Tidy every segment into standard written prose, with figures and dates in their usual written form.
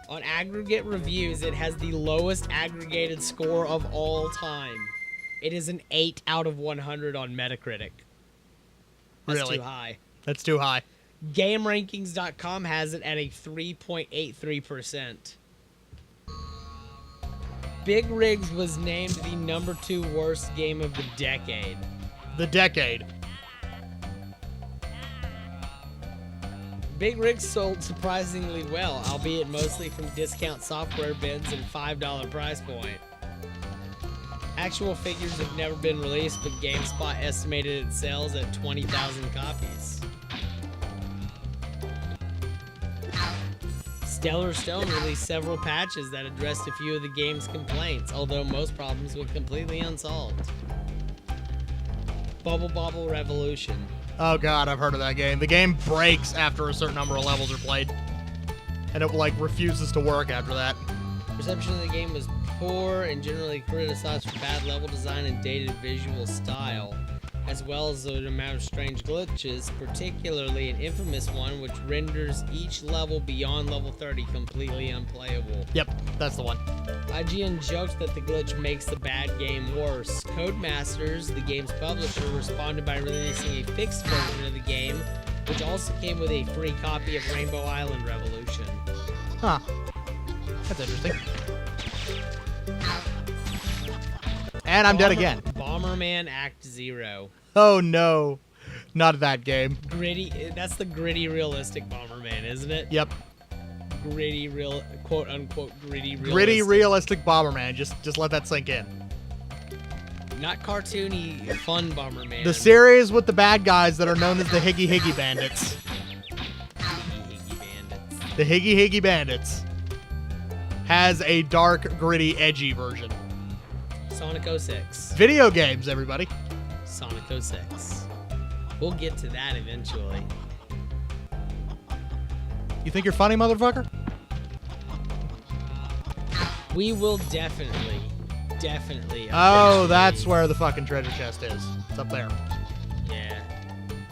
On aggregate reviews, it has the lowest aggregated score of all time. It is an 8 out of 100 on Metacritic. That's Really? too high. That's too high. GameRankings.com has it at a 3.83%. Big Rigs was named the #2 worst game of the decade. The decade. Big Rigs sold surprisingly well, albeit mostly from discount software bins and $5 price point. Actual figures have never been released, but GameSpot estimated its sales at 20,000 copies. Stellar Stone released several patches that addressed a few of the game's complaints, although most problems went completely unsolved. Bubble Revolution. Oh god, I've heard of that game. The game breaks after a certain number of levels are played. And it, like, refuses to work after that. Reception of the game was poor and generally criticized for bad level design and dated visual style, as well as an amount of strange glitches, particularly an infamous one which renders each level beyond level 30 completely unplayable. Yep, that's the one. IGN joked that the glitch makes the bad game worse. Codemasters, the game's publisher, responded by releasing a fixed version of the game, which also came with a free copy of Rainbow Island Revolution. Huh. That's interesting. And I'm dead again. Bomberman Act 0. Oh no. Not that game. Gritty, that's the gritty, realistic Bomberman, isn't it? Yep. Gritty, real, quote unquote, gritty, realistic. Gritty, realistic Bomberman. Just let that sink in. Not cartoony, fun Bomberman. The series with the bad guys that are known as the Higgy Higgy Bandits. Higgy Bandits. The Higgy Higgy Bandits has a dark, gritty, edgy version. Sonic 06. Video games, everybody. Sonic 06. We'll get to that eventually. You think you're funny, motherfucker? We will definitely. Oh, that's where the fucking treasure chest is. It's up there. Yeah.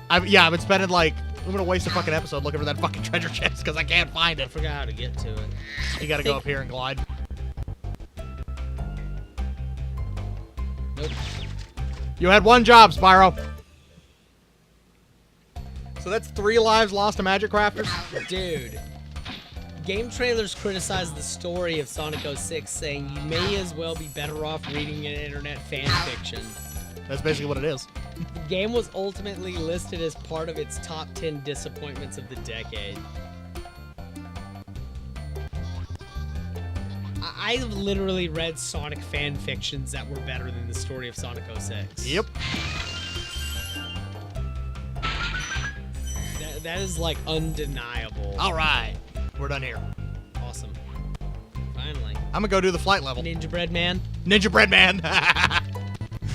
I've been spending like, I'm gonna waste a fucking episode looking for that fucking treasure chest because I can't find I it. forgot how to get to it. You gotta go up here and glide. Nope. You had one job, Spyro. So that's 3 lives lost to Magic Crafters? Dude. Game trailers criticize the story of Sonic 06, saying you may as well be better off reading an internet fan fiction. That's basically what it is. The game was ultimately listed as part of its top 10 disappointments of the decade. I've literally read Sonic fan fictions that were better than the story of Sonic 06. Yep. That is, like, undeniable. All right. We're done here. Awesome. Finally. I'm gonna go do the flight level. Ninja Bread Man. Ninja Bread Man.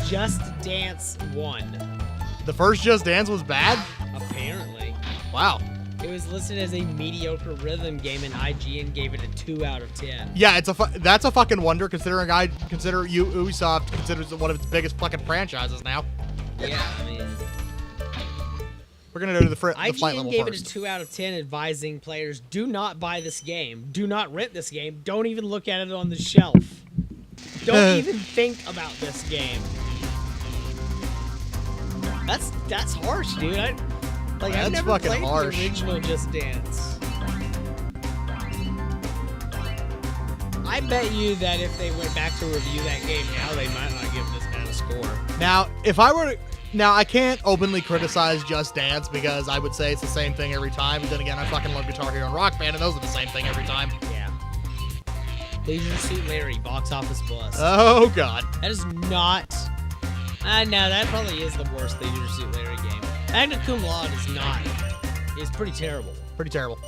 Just Dance 1. The first Just Dance was bad? Apparently. Wow. It was listed as a mediocre rhythm game, and IGN gave it a 2 out of 10. Yeah, that's a fucking wonder considering Ubisoft considers it one of its biggest fucking franchises now. Yeah, I mean... We're gonna go to the flight level IGN gave first. it a 2 out of 10, advising players, do not buy this game. Do not rent this game. Don't even look at it on the shelf. Don't even think about this game. That's harsh, dude. I've never fucking played harsh. the original Just Dance. I bet you that if they went back to review that game now, they might not give this bad a score. Now, if I were to... Now, I can't openly criticize Just Dance because I would say it's the same thing every time. But then again, I fucking love Guitar Hero and Rock Band, and those are the same thing every time. Yeah. Leisure Suit Larry, Box Office Plus. Oh, God. That is not... no, that probably is the worst Leisure Suit Larry game. Magna Cum Laude is pretty terrible. Pretty terrible.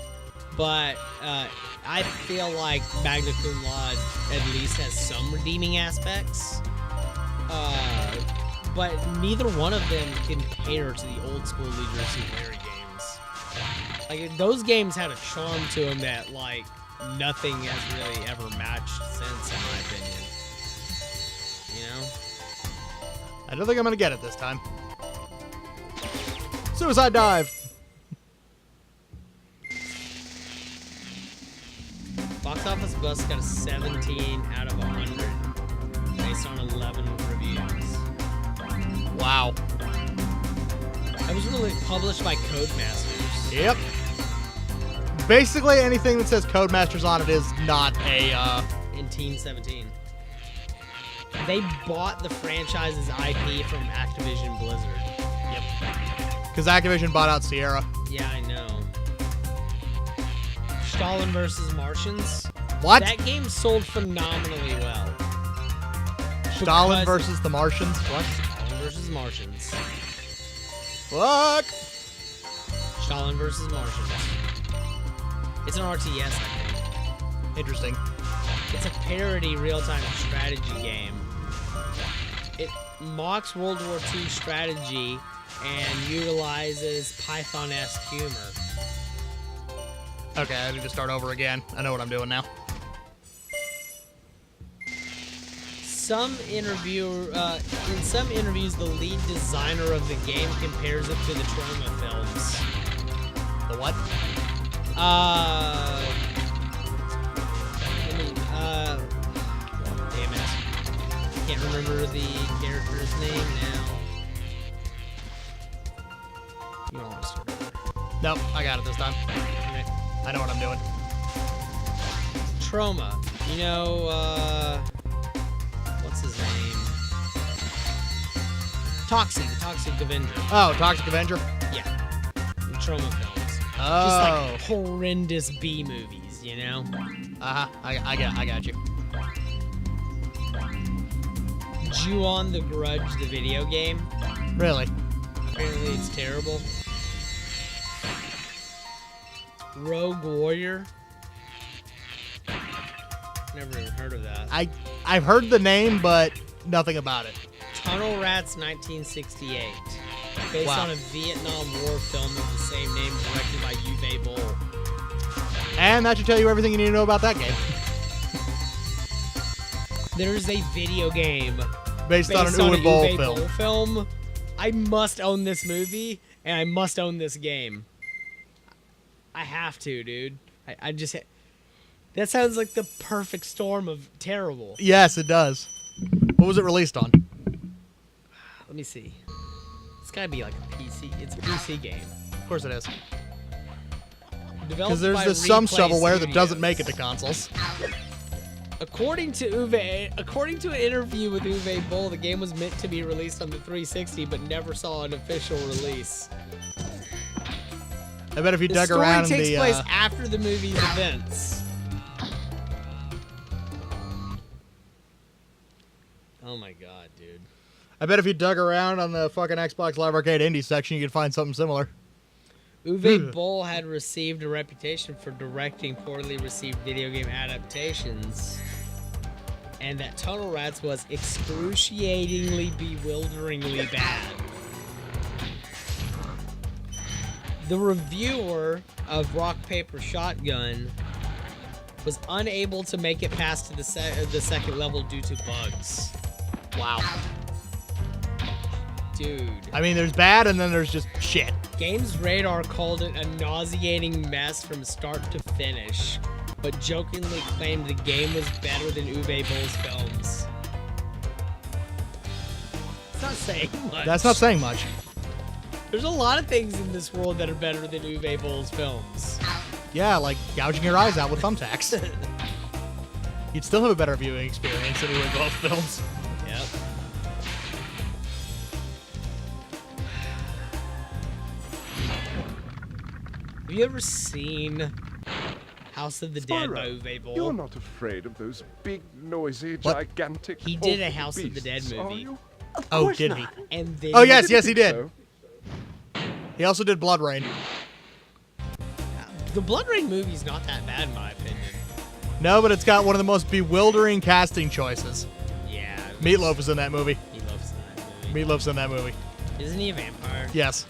But I feel like Magna Cum Laude at least has some redeeming aspects. But neither one of them compare to the old school Leisure Suit Larry games. Like, those games had a charm to them that, like, nothing has really ever matched since, in my opinion. You know? I don't think I'm gonna get it this time. Suicide Dive! Box Box Office Bus got a 17 out of 100 based on 11 reviews. Wow. It was really published by Codemasters. Yep. Basically, anything that says Codemasters on it is not a, In Teen 17. They bought the franchise's IP from Activision Blizzard. Yep. Because Activision bought out Sierra. Yeah, I know. Stalin vs. Martians. What? That game sold phenomenally well. Stalin Because- versus the Martians? What? Stalin vs. Martians. Fuck! Stalin vs. Martians. It's an RTS, I think. Interesting. It's a parody real-time strategy game. It mocks World War II strategy and utilizes Python-esque humor. Okay, I need to start over again. I know what I'm doing now. In some interviews, the lead designer of the game compares it to the Trauma films. The what? Damn it. Can't remember the character's name now. You don't want to start over. Nope, I got it this time. Okay. I know what I'm doing. Trauma. You know, what's his name? Toxic, the Toxic Avenger. Oh, Toxic Avenger? Yeah. The Trauma films. Oh. Just like horrendous B movies, you know? Uh-huh. I got you. Ju-on the Grudge, the video game. Really? Apparently it's terrible. Rogue Warrior. Never even heard of that. I've heard the name, but nothing about it. Tunnel Rats 1968. Based Wow. on a Vietnam War film of the same name directed by Uwe Boll. And that should tell you everything you need to know about that game. There's a video game Based on an Uwe Boll film. Boll film. I must own this movie, and I must own this game. I have to, dude. I just... That sounds like the perfect storm of terrible. Yes, it does. What was it released on? Let me see. It's gotta be like a PC. It's a PC game. Of course it is. Developed Because there's by this some Replay shovelware that doesn't Studios. make it to consoles. According to an interview with Uwe Boll, the game was meant to be released on the 360, but never saw an official release. I bet if you The dug story around in takes the... place after the movie's events. Oh my god, dude. I bet if you dug around on the fucking Xbox Live Arcade Indie section, you could find something similar. Uwe Boll had received a reputation for directing poorly received video game adaptations, and that Tunnel Rats was excruciatingly, bewilderingly bad. The reviewer of Rock Paper Shotgun was unable to make it past to the second level due to bugs. Wow. Dude. I mean, there's bad and then there's just shit. Games Radar called it a nauseating mess from start to finish, but jokingly claimed the game was better than Uwe Boll's films. It's not saying much. That's not saying much. There's a lot of things in this world that are better than Uwe Boll's films. Yeah, like gouging your eyes out with thumbtacks. You'd still have a better viewing experience than you would both films. Yep. Have you ever seen House of the Dead by Uwe Boll? You're not afraid of those big, noisy, What? gigantic. He did a awful House of the Dead beasts, are movie. you? Oh, did he? And then Oh, yes, yes, he Think did. so? He also did Blood Rain. The Blood Rain movie's not that bad in my opinion. No, but it's got one of the most bewildering casting choices. Yeah. Meatloaf is in that movie. He loves that movie. Meatloaf's in that movie. Isn't he a vampire? Yes.